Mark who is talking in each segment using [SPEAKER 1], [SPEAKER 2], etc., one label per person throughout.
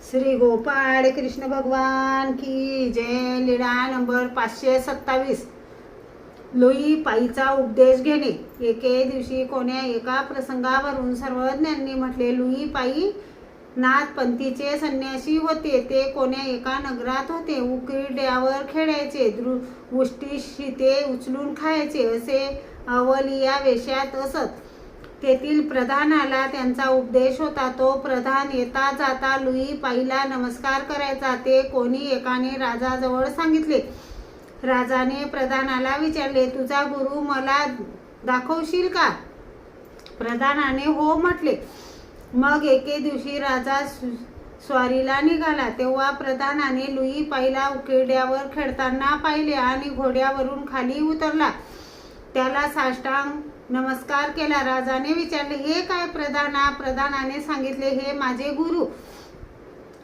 [SPEAKER 1] श्री गोपाळ कृष्ण भगवान की जय। लीळा number 527। Louis पाईचा उपदेश घेणे। एके दिवशी कोण्या एका प्रसंगावरून सर्वज्ञांनी म्हटले, लुई पाई नाथपंथीचे संन्यासी होते। ते कोण्या एका नगरात होते। उकिरड्यावर खेळायचे, उष्टी उचलून खायचे, असे अवलिया वेशात असत। तेथील प्रधानाला त्यांचा उपदेश होता। तो प्रधान येता जाता लुई पाईला नमस्कार करायचा। ते कोणी एकाने राजाजवळ सांगितले। राजाने प्रधानाला विचारले, तुझा गुरु मला दाखवशील का? प्रधानाने हो म्हटले। मग एके दिवशी राजा स्वारीला निघाला, तेव्हा प्रधानाने लुई पाईला उकिरड्यावर खेळताना पाहिले आणि घोड्यावरून खाली उतरला। त्याला साष्टांग नमस्कार केला। राजाने विचारले, हे काय प्रधाना? प्रधानाने सांगितले, हे माझे गुरु।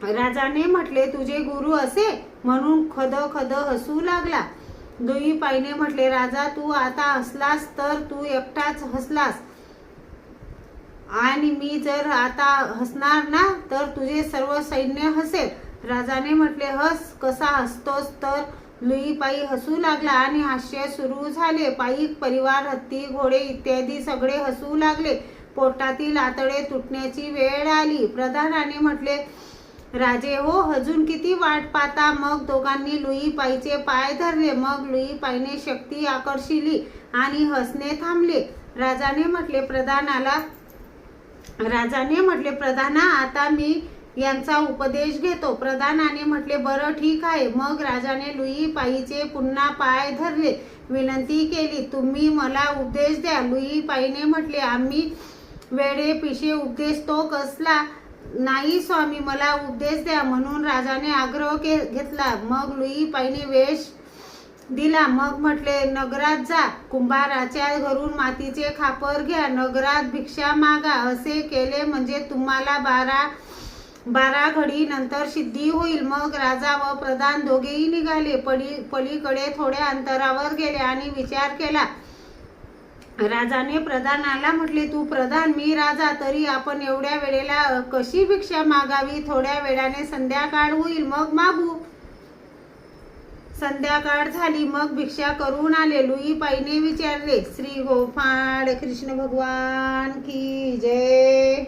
[SPEAKER 1] राजाने म्हटले, तुझे गुरु असे? म्हणून खद खद हसू लागला। लुई पाईने म्हटले, राजा तू आता हसलास तर तू एकटाच हसलास, आणि मी जर आता हसणार ना तर तुझे सर्व सैन्य हसेल। राजाने म्हटले, हस, कसा हसतोस? तर लुई पाई हसू लागला आणि हास्य सुरू झाले। पाईक परिवार, हत्ती, घोडे इत्यादी सगळे हसू लागले। पोटातील आतडे तुटण्याची वेळ आली। प्रधानाने म्हटले, राजे हो, अजून किती वाट पाहता? मग दोघांनी लुई पाईचे पाय धरले। मग लुई पाईने शक्ती आकर्षिली आणि हसणे थांबले। राजाने म्हटले, प्रधाना आता मी यांचा उपदेश घेतो। प्रधानाने म्हटले, बरं ठीक आहे। मग राजाने लुई पाईचे पुन्हा पाय धरले, विनंती केली, तुम्ही मला उपदेश द्या। लुई पाईने म्हटले, आम्ही वेडे पिशे उपदेश तो कसला? नाही स्वामी, मला उपदेश द्या। म्हणून राजाने आग्रह घेतला। मग लुई पाईने वेश दिला। मग म्हटले, नगरात जा, कुंभाराच्या घरून मातीचे खापर घ्या, नगरात भिक्षा मागा। असे केले म्हणजे तुम्हाला 12 घडी नंतर सिद्धी होईल। मग राजा व प्रधान दोघेही निघाले। पलीकडे थोड्या अंतरावर गेले आणि विचार केला। राजाने प्रधानाला म्हटले, तू प्रधान, मी राजा, तरी आपण एवढ्या वेळेला कशी भिक्षा मागावी? थोड्या वेळाने संध्याकाळ होईल, मग मागू। संध्याकाळ झाली, मग भिक्षा करून आले। लुई पाईने विचारले। श्री गोपाळ कृष्ण भगवान की जय।